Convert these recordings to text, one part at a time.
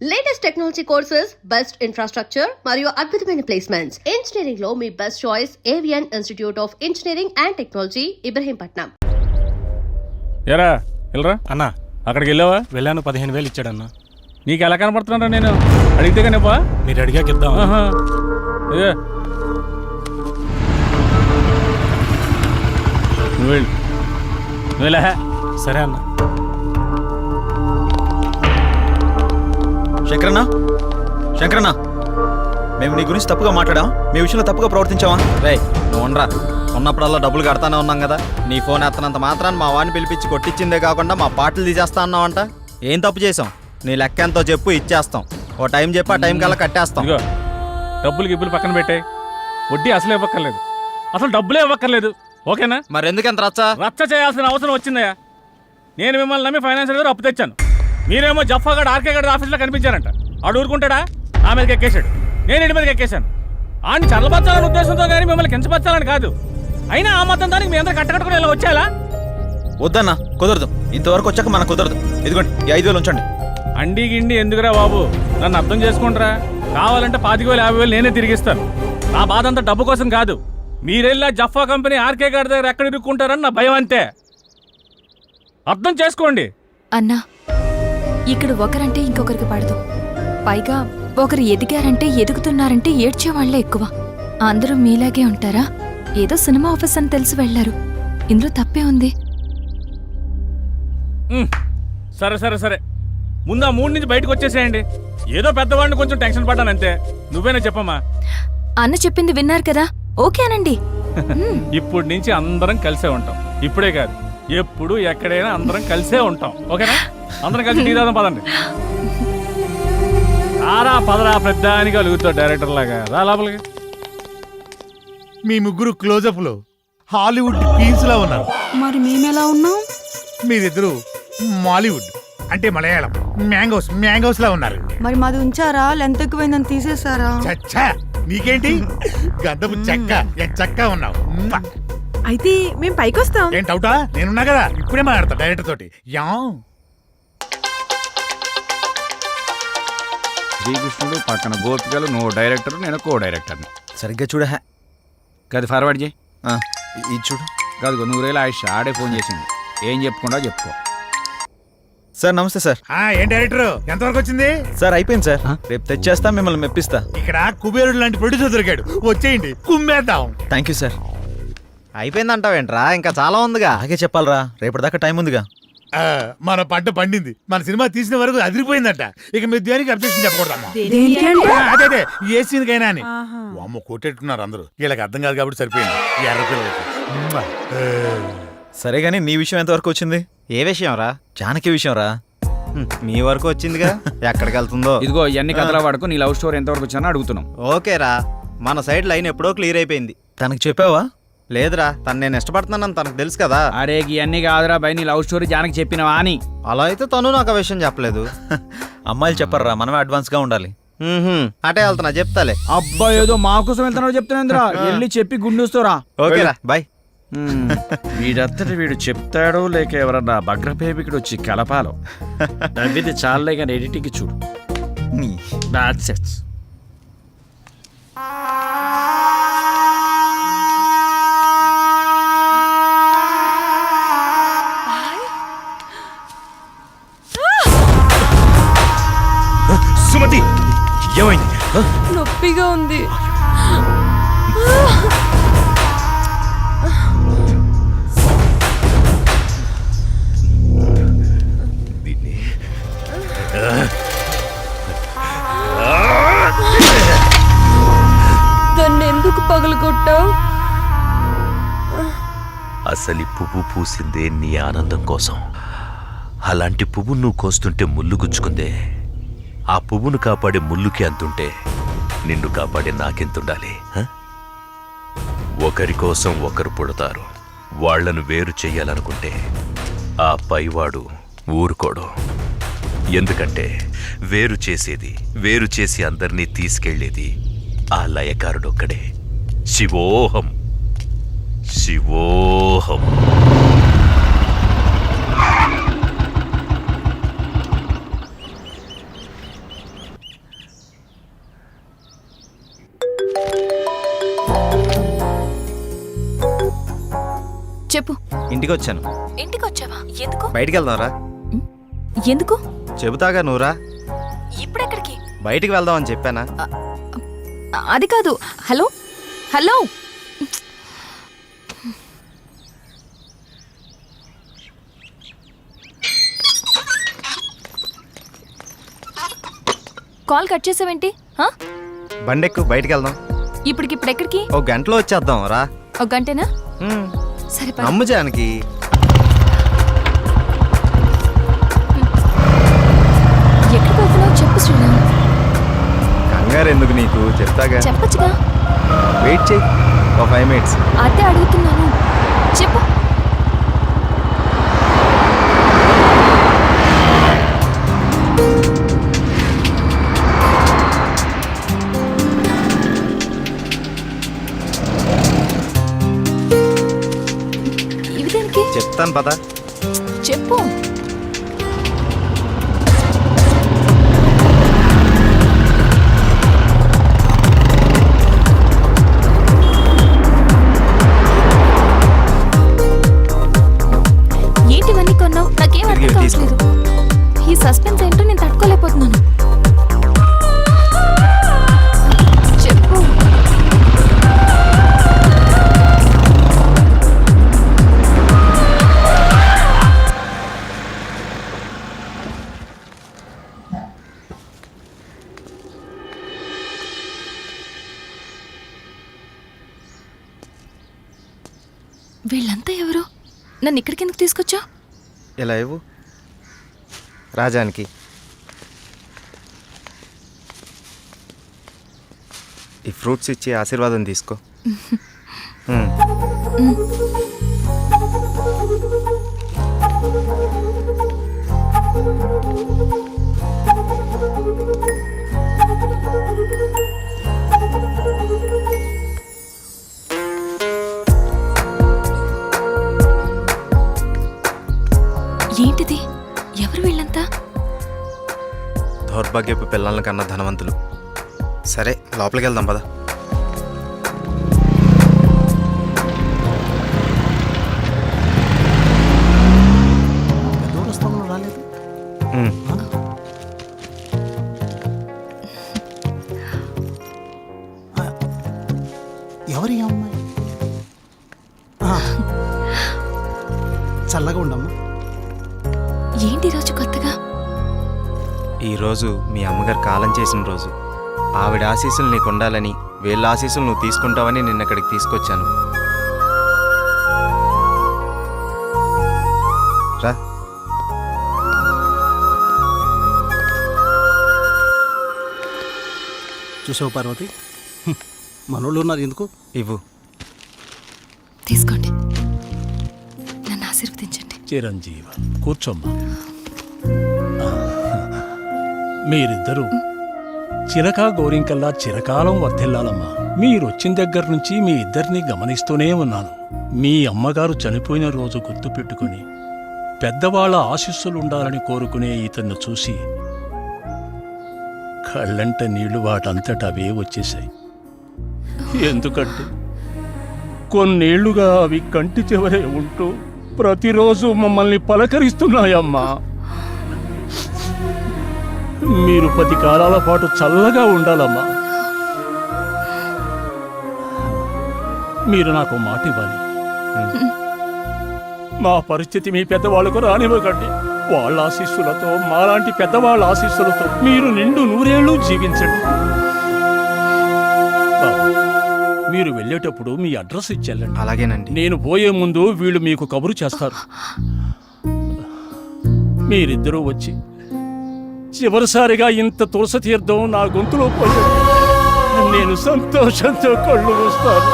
Latest technology courses, best infrastructure మరియు అద్భుతమైన placements. Engineering లో మీ best choice Avian institute of engineering and technology, Ibrahimpatnam. ఎరా వెళ్ళరా అన్నా. అక్కడికి వెళ్ళావా? వెళ్ళాను, 15,000 ఇచ్చాడన్నా. నీకు ఎలా కనపడుతున్నారా? నేను అడిగితే కానీ మీరు అడిగాక ఇద్దాం. నువ్వు వెళ్ళు, నువ్వు వెళ్ళా. సరే అన్న. శంకరన్నా, మేము నీ గురించి తప్పుగా మాట్లాడాం, మీ విషయంలో తప్పుగా ప్రవర్తించావా? రే నువ్వు ఉండరా, ఉన్నప్పుడల్లా డబ్బులు కడతానే ఉన్నాం కదా. నీ ఫోన్ ఎత్తనంత మాత్రాన్ని మా వాడిని పిలిపించి కొట్టించిందే కాకుండా మా పాటలు తీసేస్తా అన్నావంట. ఏం తప్పు చేసాం? నీ లెక్క ఎంతో చెప్పు, ఇచ్చేస్తాం. ఓ టైం చెప్పి ఆ టైం కల్లా కట్టేస్తాం. ఇగో డబ్బులు గిబ్బులు పక్కన పెట్టే, వడ్డీ అసలు ఇవ్వక్కర్లేదు, అసలు డబ్బులే ఇవ్వక్కర్లేదు. ఓకేనా? మరి ఎందుకంత రచ్చ చేయాల్సిన అవసరం వచ్చిందయ్యా. నేను మిమ్మల్ని నమ్మి ఫైనాన్షియల్ గారు అప్పు తెచ్చాను. మీరేమో జఫాగడ్ ఆర్కే గడ్ ఆఫీస్లో కనిపించారంట. ఆడు ఊరుకుంటాడా? ఆ మీదకి ఎక్కేశాడు, నేను ఇంటి మీదకి ఎక్కేశాను. ఆడిని చల్లబచ్చాలని ఉద్దేశంతో కానీ మిమ్మల్ని కించపరచాలని కాదు. అయినా ఆ మొత్తం దానికి మీ అందరూ కట్టకట్టుకుని ఇలా వచ్చేలా? వద్దన్నా, కుదరదు. ఇంతవరకు వచ్చాక మనకు కుదరదు. ఇదిగోండి, ఈ 5,000 ఉంచండి. అండి గిండి ఎందుకురా బాబు, నన్ను అర్థం చేసుకుంటారా? కావాలంటే 25,000 50,000 నేనే తిరిగిస్తాను. నా బాధ అంతా డబ్బు కోసం కాదు. మీరెళ్ళా జఫా కంపెనీ ఆర్కే గారి దగ్గర ఎక్కడ ఇరుక్కుంటారని నా భయం అంతే. అర్థం చేసుకోండి. అన్నా, ఇక్కడ ఒకరంటే ఇంకొకరికి పడదు. పైగా ఒకరు ఎదిగారంటే, ఎదుగుతున్నారంటే ఏడ్చేవాళ్లే ఎక్కువ. అందరూ మీలాగే ఉంటారా? ఏదో సినిమా ఆఫీస్ అని తెలిసి వెళ్లారు, ఇందులో తప్పే ఉంది. సరే సరే సరే, ముందు ఆ 3 నుంచి బయటకు వచ్చేసేయండి. ఏదో పెద్దవాడిని కొంచెం టెన్షన్ పడ్డానంతే. నువ్వేనా చెప్పమ్మా? అన్న చెప్పింది విన్నారు కదా, ఓకేనండి. ఇప్పటి నుంచి అందరం కలిసే ఉంటాం. ఇప్పుడే కాదు, ఎప్పుడు ఎక్కడైనా అందరం కలిసే ఉంటాం. ఓకేనా? అందరం కలిసి టీ తాగుదాం, పదండి. రారా పదరా, పెద్దానికి అలుగుతావు డైరెక్టర్ లాగా. రా లోపలికి. మీ ముగ్గురు క్లోజప్ లో హాలీవుడ్ క్వీన్స్ లా ఉన్నారు. మరి మేమెలా ఉన్నాం? మీరిద్దరు మాలీవుడ్ అంటే మలయాళం మ్యాంగోస్ లా ఉన్నారు. మరి మాది ఉంచారా? లెంత్ ఎక్కువైందని తీసేసారా? చచ్చా, నీకేంటి గంధపు చెక్క ఉన్నావు. అయితే మేము పైకి వస్తాం. ఏం డౌటా? నేనున్నా కదా, ఇప్పుడే మాట్లాడతా డైరెక్టర్ తోటి. శ్రీకృష్ణుడు పక్కన గోపికలు, నువ్వు డైరెక్టర్, నేను కో డైరెక్టర్ని. సరిగ్గా చూడ. కాదు ఫార్వర్డ్ చేయి. ఇది చూడు. కాదు 100,000 ఆయుష్ ఆడే ఫోన్ చేసింది. ఏం చెప్పుకుంటా చెప్పుకో. సార్ నమస్తే సార్. ఏం డైరెక్టర్, ఎంతవరకు వచ్చింది? సార్ అయిపోయింది సార్, రేపు తెచ్చేస్తా, మిమ్మల్ని మెప్పిస్తా. ఇక్కడ కుబేరుడు లాంటి ప్రొడ్యూసర్ దొరికాడు, వచ్చేయండి కుమ్మేద్దాం. Thank you sir. అయిపోయిందంటావేంట్రా? ఇంకా చాలా ఉందిగా. అలాగే చెప్పాలరా, రేపటిదాకా టైం ఉందిగా. మన పంట పండింది, మన సినిమా తీసిన వరకు అదిరిపోయిందట. ఇక మీరు దేనికి అబ్జెక్షన్ చెప్పకూడదమ్మా. అదే ఏ సీన్కైనా అని. అమ్మ కొట్టేట్టున్నారు అందరూ, వీళ్ళకి అర్థం కాదు కాబట్టి సరిపోయింది. ఎర్రపిల్లలకి సరే గానీ నీ విషయం ఎంతవరకు వచ్చింది? ఏ విషయం రా? జానకి విషయం రా. మీ వరకు వచ్చిందిగా, ఎక్కడికి వెళ్తుందో. ఇదిగో ఇవన్నీ కథలా వాడుకో. నీ లవ్ స్టోరీ ఎంతవరకు వచ్చానో అడుగుతున్నాం. ఓకేరా, మన సైడ్ లైన్ ఎప్పుడో క్లియర్ అయిపోయింది. తనకు చెప్పావా? లేదురా, తను నేను ఇష్టపడుతున్నానని తనకు తెలుసు కదా. అరే ఇవన్నీ కాదురా బై, నీ లవ్ స్టోరీ జానకి చెప్పినవా అని. అలా అయితే తను నాకు ఆ విషయం చెప్పలేదు. అమ్మాయిలు చెప్పర్రా, మనమే అడ్వాన్స్ గా ఉండాలి. అటే వెళ్తున్నా, చెప్తాలే. అబ్బా ఏదో మా కోసం వెళ్తున్నాడు చెప్తున్నా. వెళ్ళి చెప్పి గుండూస్తోరా. ఓకేరా బాయ్. వీడంతటి వీడు చెప్తాడో లేక ఎవరన్నా భగ్రపేమికుడు వచ్చి కలపాలో. నవ్విది చాలే కానీ ఎడిటింగ్ చూడు. That's it. సుమతి, ఏమైంది? నొప్పిగా ఉంది. దాన్ని ఎందుకు పగలగొట్టావు? అసలు పువ్వు పూసిందే నీ ఆనందం కోసం. అలాంటి పువ్వు నువ్వు కోస్తుంటే ముళ్ళు గుచ్చుకుందే. ఆ పువ్వును కాపాడే ముళ్ళుకి అంతుంటే నిన్ను కాపాడే నాకెంతుండాలి? ఒకరి కోసం ఒకరు పుడతారు. వాళ్లను వేరు చెయ్యాలనుకుంటే ఆ పైవాడు ఊరుకోడు. ఎందుకంటే వేరు చేసి అందరినీ తీసుకెళ్లేది ఆ లయకారుడొక్కడే. శివోహం శివోహం. చెప్పు. ఇంటికి వచ్చాను. ఇంటికి వచ్చావా? ఎందుకు? బయటికి వెళ్దాంరా. ఎందుకు? చెబుతాగా నువ్వురా. ఇప్పుడెక్కడికి? బయటికి వెళ్దామని చెప్పానా? అది కాదు. హలో హలో, కాల్ కట్ చేసావేంటి? బండెక్కు, బయటికి వెళ్దాం. ఇప్పటికిప్పుడు ఎక్కడికి? ఓ గంటలో వచ్చేద్దాం రా. ఒక గంటేనా? సరే పద. నమ్ము జానకి. ఎక్కడికి వెళ్తున్నావు చెప్పు శ్రీరామ్. కంగారు ఎందుకు నీకు, చెప్తాగా. చెప్పచ్చుగా. వెయిట్ చేయి, ఒక 5 minutes. అదే అడుగుతున్నాను, చెప్పు. ఇవి దేనికి? చెప్తాను పద. చెప్పు. ఏంటివన్నీ కొన్నావు? నాకేం అర్థం కావట్లేదు. ఈ సస్పెన్స్ ఏంటో నేను తట్టుకోలేకపోతున్నాను. చెప్పు. వీళ్ళంతా ఎవరు? నన్ను ఇక్కడికి ఎందుకు తీసుకొచ్చా? ఇలా ఇవ్వు రాజానికి. ఈ ఫ్రూట్స్ ఇచ్చి ఆశీర్వాదం తీసుకో. ఏంటిది? ఎవరు వీళ్ళంతా? దౌర్భాగ్యపు పిల్లల కన్నా ధనవంతులు. సరే లోపలికి వెళ్దాం పద. ఎవరి అమ్మాయి? చల్లగా ఉండమ్మా. ఏంటి రోజు కొత్తగా? ఈరోజు మీ అమ్మగారు కాలం చేసిన రోజు. ఆవిడ ఆశీస్సులు నీకు ఉండాలని, వీళ్ళ ఆశీస్సులు నువ్వు తీసుకుంటావని నిన్న ఇక్కడికి తీసుకొచ్చాను. రా. చూసావు పార్వతి, మనోళ్ళు ఉన్నారు ఎందుకు? ఇవ్వు. తీసుకోండి, నన్ను ఆశీర్వదించండి. చిరంజీవ కూర్చోమ్మా. మీరిద్దరూ చిలకా గోరింకల్లా చిరకాలం వర్ధిల్లాలమ్మా. మీరొచ్చిన దగ్గర నుంచి మీ ఇద్దరిని గమనిస్తూనే ఉన్నాను. మీ అమ్మగారు చనిపోయిన రోజు గుర్తు పెట్టుకుని పెద్దవాళ్ల ఆశీస్సులుండాలని కోరుకునే ఇతన్ని చూసి కళ్ళంట నీళ్లు వాటంతట అవే వచ్చేశాయి. ఎందుకంటే కొన్నేళ్లుగా అవి కంటి చివరే ఉంటూ ప్రతిరోజు మమ్మల్ని పలకరిస్తున్నాయమ్మా. మీరు 10 కాలాల పాటు చల్లగా ఉండాలమ్మా. మీరు నాకు మాట ఇవ్వాలి. మా పరిస్థితి మీ పెద్దవాళ్ళకు రానివ్వకండి. వాళ్ళ ఆశీస్సులతో, మాలాంటి పెద్దవాళ్ళ ఆశీస్సులతో మీరు నిండు 100 ఏళ్ళు జీవించండి. మీరు వెళ్ళేటప్పుడు మీ అడ్రస్ ఇచ్చేళ్ళండి. అలాగేనండి. నేను పోయే ముందు వీళ్ళు మీకు కబురు చేస్తారు. మీరిద్దరూ వచ్చి చివరిసారిగా ఇంత తులసి తీర్థం నా గొంతులో పోయాడు. నేను సంతోషంతో కళ్ళు మూస్తాను.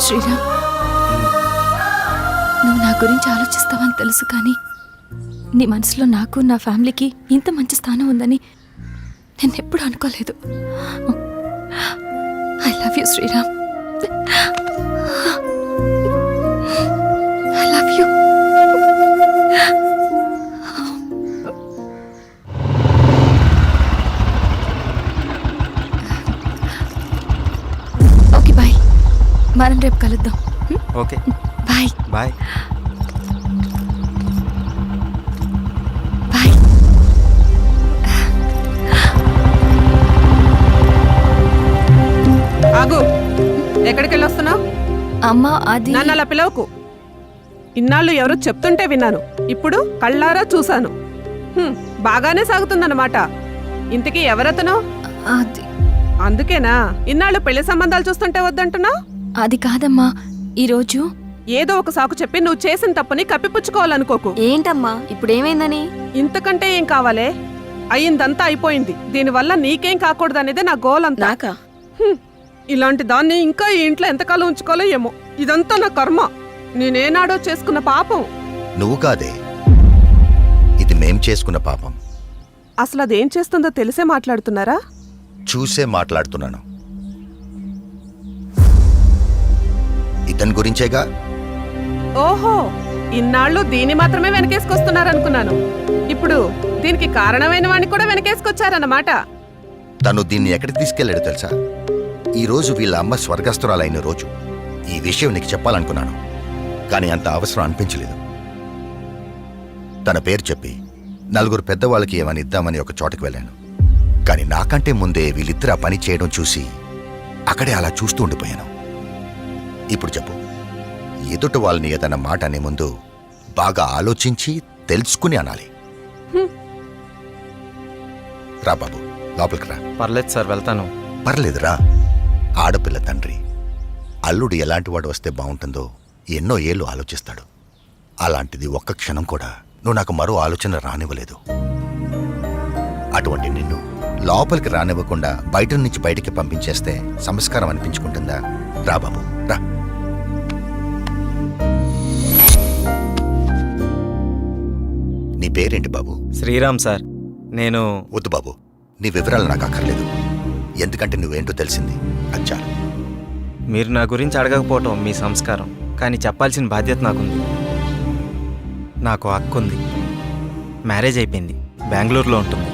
శ్రీరామ్, నువ్వు నా గురించి ఆలోచిస్తావని తెలుసు, కానీ నీ మనసులో నాకు, నా ఫ్యామిలీకి ఇంత మంచి స్థానం ఉందని నేను ఎప్పుడు అనుకోలేదు. I love you Sriram. I love you. మనం రేపు కలుద్దాం. Okay bye bye. బాయ్. ఆగు, ఎక్కడికి వెళ్ళొస్తున్నావు? అమ్మా అది నన్ను అలా పిలవకు. ఇన్నాళ్ళు ఎవరో చెప్తుంటే విన్నాను, ఇప్పుడు కళ్ళారా చూశాను. బాగానే సాగుతుందన్నమాట. ఇంతకీ ఎవరతను? అది అందుకేనా ఇన్నాళ్ళు పెళ్లి సంబంధాలు చూస్తుంటే వద్దంటున్నావు? అది కాదమ్మా, ఈరోజు ఏదో ఒక సాకు చెప్పి నువ్వు చేసిన తప్పుని కప్పిపుచ్చుకోవాలనుకోకు. ఏంటమ్మా ఇప్పుడేమైందని? ఇంతకంటే ఏం కావాలే? అయిందంతా అయిపోయింది. దీనివల్ల నీకేం కాకూడదనేదే నా గోల్ అంతా. ఇలాంటి దాన్ని ఇంకా ఈ ఇంట్లో ఎంతకాలం ఉంచుకోవాలో ఏమో. ఇదంతా నా కర్మ. నేనేనాడో చేసుకున్న పాపం. నువ్వు కాదే, ఇది మేం చేసుకున్న పాపం. అసలు అదేం చేస్తుందో తెలిసే మాట్లాడుతున్నారా? చూసే మాట్లాడుతున్నాను. ఇతని గురించేగా. ఓహో, ఇన్నాళ్ళు దీన్ని మాత్రమే వెనకేసుకొస్తున్నారనుకున్నాను. ఇప్పుడు దీనికి కారణమైన వాడిని కూడా వెనకేసుకొచ్చారన్నమాట. తను దీన్ని ఎక్కడికి తీసుకెళ్లాడు తెలుసా? ఈ రోజు వీళ్ళ అమ్మ స్వర్గస్థురాలైన రోజు. ఈ విషయం నీకు చెప్పాలనుకున్నాను, కానీ అంత అవసరం అనిపించలేదు. తన పేరు చెప్పి నలుగురు పెద్దవాళ్ళకి ఏమని ఇద్దామని ఒక చోటకి వెళ్ళాను. కానీ నాకంటే ముందే వీళ్ళిద్దరు ఆ పని చేయడం చూసి అక్కడే అలా చూస్తూ ఉండిపోయాను. ఇప్పుడు చెప్పు, ఎదుటి వాళ్ళని ఏదన్న మాట అనే ముందు బాగా ఆలోచించి తెలుసుకుని అనాలి. రా బాబు, లోపలికి రా. పర్లేదు సార్, వెళ్తాను. పర్లేదురా. ఆడపిల్ల తండ్రి అల్లుడు ఎలాంటి వాడు వస్తే బాగుంటుందో ఎన్నో ఏళ్ళు ఆలోచిస్తాడు. అలాంటిది ఒక్క క్షణం కూడా నువ్వు నాకు మరో ఆలోచన రానివ్వలేదు. అటువంటి నిన్ను లోపలికి రానివ్వకుండా బయట నుంచి బయటికి పంపించేస్తే సంస్కారం అనిపించుకుంటుందా? రా బాబు, రా. నీ పేరేంటి బాబు? శ్రీరామ్ సార్. నేను వద్దు బాబు, నీ వివరాలు నాకు అక్కర్లేదు. ఎందుకంటే నువ్వేంటో తెలిసింది, అది చాలు. మీరు నా గురించి అడగకపోవటం మీ సంస్కారం, కానీ చెప్పాల్సిన బాధ్యత నాకుంది. నాకు హక్కు ఉంది. మ్యారేజ్ అయిపోయింది, బెంగళూరులో ఉంటుంది.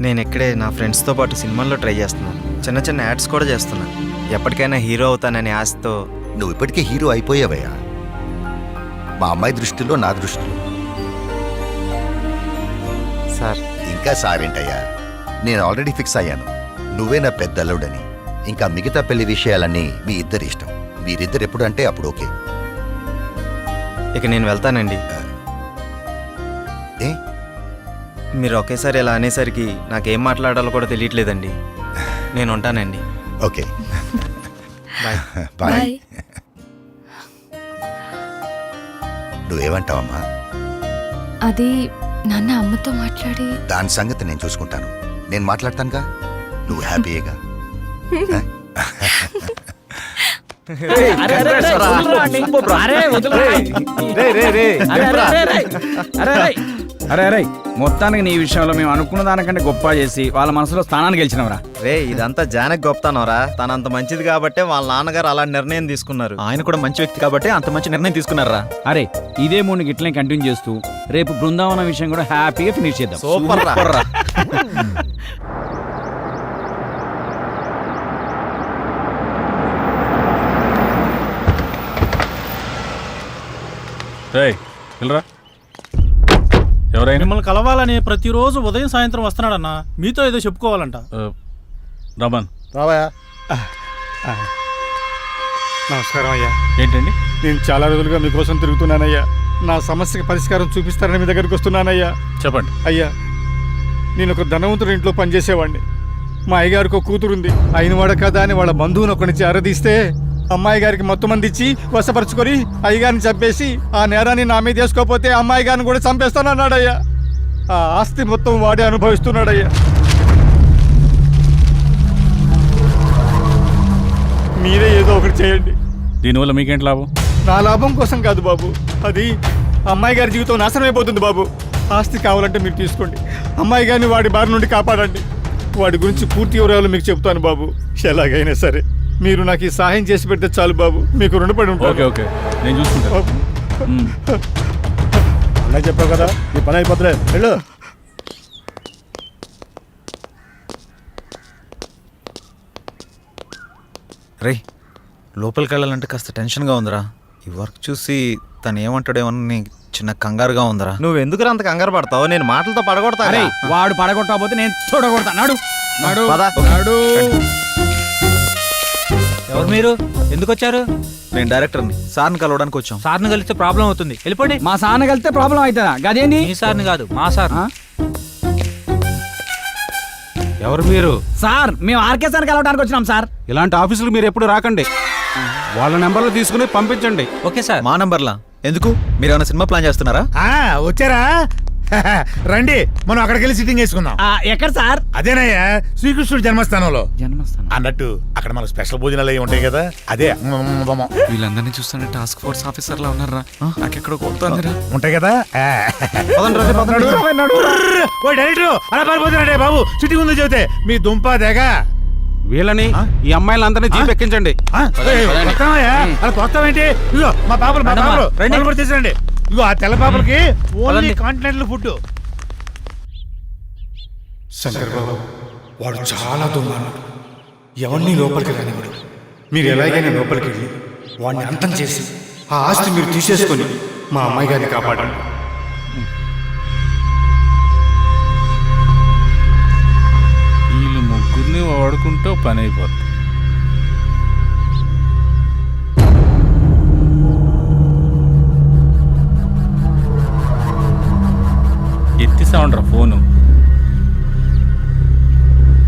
నేను ఇక్కడే నా ఫ్రెండ్స్తో పాటు సినిమాల్లో ట్రై చేస్తున్నాను. చిన్న చిన్న యాడ్స్ కూడా చేస్తున్నాను. ఎప్పటికైనా హీరో అవుతాననే ఆశతో. నువ్వు ఇప్పటికే హీరో అయిపోయావయ్యా. మా అమ్మాయి దృష్టిలో, నా దృష్టిలో. సార్ ఇంకా సారేంటయ్యా, నేను ఆల్రెడీ ఫిక్స్ అయ్యాను. నువ్వే నా పెద్ద అల్లుడని. ఇంకా మిగతా పెళ్లి విషయాలన్నీ మీ ఇద్దరి ఇష్టం. మీరిద్దరు ఎప్పుడు అంటే అప్పుడు ఓకే. ఇక నేను వెళ్తానండి. ఏ? మీరు ఒకేసారి ఇలా అనేసరికి నాకేం మాట్లాడాలో కూడా తెలియట్లేదండి. నేను ఉంటానండి. Okay, bye. బాయ్. నువ్వేమంటావమ్మా? అది నాన్న అమ్మతో మాట్లాడి దాని సంగతి నేను చూసుకుంటాను. నేను మాట్లాడతానుగా, నువ్వు హ్యాపీయేగా. అరే మొత్తానికి నీ విషయంలో మేము అనుకున్న దానికంటే గొప్ప చేసి వాళ్ళ మనసులో స్థానాన్ని గెలిచినవరా. రే, ఇదంతా జానకి గొప్పతనవరా. తనంత మంచిది కాబట్టే వాళ్ళ నాన్నగారు అలా నిర్ణయం తీసుకున్నారు. ఆయన కూడా మంచి వ్యక్తి కాబట్టి అంత మంచి నిర్ణయం తీసుకున్నారా. అరే ఇదే మూడు గిట్లనే కంటిన్యూ చేస్తూ రేపు బృందావనం విషయం కూడా హ్యాపీగా ఫినిష్ చేద్దాం. సూపర్ రా. ఎవరైనా మిమ్మల్ని కలవాలని ప్రతిరోజు ఉదయం సాయంత్రం వస్తున్నాడన్నా. మీతో ఏదో చెప్పుకోవాలంట. రమన్ రావయ్యా. నమస్కారం అయ్యా. ఏంటండి? నేను చాలా రోజులుగా మీకోసం తిరుగుతున్నానయ్యా. నా సమస్యకి పరిష్కారం చూపిస్తారని మీ దగ్గరికి వస్తున్నానయ్యా. చెప్పండి. అయ్యా, నేను ఒక ధనవంతుడి ఇంట్లో పనిచేసేవాడిని. మా అయ్యగారికి ఒక కూతురుంది. అయినవాడ కదా అని వాళ్ళ బంధువుని ఒకరి నుంచి అరదీస్తే అమ్మాయి గారికి మొత్తం మంది ఇచ్చి వశపరుచుకొని అయ్యగారిని చంపేసి ఆ నేరాన్ని నా మీద వేసుకోకపోతే అమ్మాయి గారిని కూడా చంపేస్తానన్నాడయ్యా. ఆ ఆస్తి మొత్తం వాడే అనుభవిస్తున్నాడయ్యా. మీరే ఏదో ఒకటి చేయండి. దీనివల్ల మీకేంటి లాభం? నా లాభం కోసం కాదు బాబు, అది అమ్మాయి గారి జీవితం నాశనం అయిపోతుంది బాబు. ఆస్తి కావాలంటే మీరు తీసుకోండి. అమ్మాయి గారిని వాడి బారి నుండి కాపాడండి. వాడి గురించి పూర్తి వివరాలు మీకు చెప్తాను బాబు. ఎలాగైనా సరే మీరు నాకు ఈ సహాయం చేసి పెడితే చాలు బాబు. మీకు రుణపడి ఉంటాను. ఓకే ఓకే, నేను చూసుకుంటాను. అలా చెప్పావు కదా, నీ పని అయిపోతులే. వెళ్ళు. రే, లోపలికి వెళ్ళాలంటే కాస్త టెన్షన్గా ఉందిరా. ఈ వర్క్ చూసి తను ఏమంటాడేమని చిన్న కంగారుగా ఉందిరా. నువ్వు ఎందుకు అంత కంగారు పడతావు? నేను మాటలతో పడగొడతా. వాడు పడగొట్టకపోతే నేను తోడగొడతా. నాడు పద. ఎవరు మీరు? ఎందుకు వచ్చారు? నేను డైరెక్టర్ని, సార్ని కలవడానికి వచ్చాం. సార్ని కలిస్తే ప్రాబ్లం అవుతుంది, వెళ్ళిపోండి. మా సార్ని కలిస్తే ప్రాబ్లం అవుతుందా? గదేంది? మీ సార్ని కాదు, మా సార్. ఆ? ఎవరు మీరు? సార్ మేము ఆర్కే సార్ని కలవడానికి వచ్చినాం సార్. ఇలాంటి ఆఫీసులు మీరు ఎప్పుడు రాకండి. వాళ్ళ నెంబర్లు తీసుకుని పంపించండి. Okay sir. మా నంబర్లా ఎందుకు? మీరు ఏమైనా సినిమా ప్లాన్ చేస్తున్నారా? వచ్చారా? రండి, మనం అక్కడికి వెళ్ళి సిట్టింగ్ వేసుకుందాం. ఎక్కడ సార్? అదేనయ్యా, శ్రీకృష్ణుడి జన్మస్థానంలో. జన్మస్థానం అన్నట్టు అక్కడ మనకు స్పెషల్ భోజనాలు అవి ఉంటాయి కదా, అదే వీళ్ళందరినీ చూస్తుంటే టాస్క్ ఫోర్స్ ఆఫీసర్ లా ఉన్నారా? నాకెక్కడ ఉంటాయి కదా. ఓ డైరెక్టర్, అలా పారిపోతున్నాడే బాబు, సిట్టింగ్ ఉంది చెబితే మీ దుంప దేగ. వీళ్ళని ఈ అమ్మాయిలందరినీ జీప్ ఎక్కించండి. అలా తోస్తామేంటి? ఇదిగో మా పాపలు తీసుకురండి. ఇగో ఆ తెల్ల పాపలకి ఓన్లీ కాంటినెంటల్ ఫుడ్. శంకర్ బాబు, వాడు చాలా దుర్మార్గుడు. ఎవరిని లోపలికి రానివాడు. మీరు ఎలాగైనా లోపలికి వెళ్ళి వాడిని అంతం చేసి ఆ ఆస్తి మీరు తీసేసుకొని మా అమ్మాయి గారిని కాపాడండి. వీళ్ళు ముగ్గురిని వాడుకుంటూ పని అయిపోతుంది. ఎత్తిసా ఉండరా ఫోను.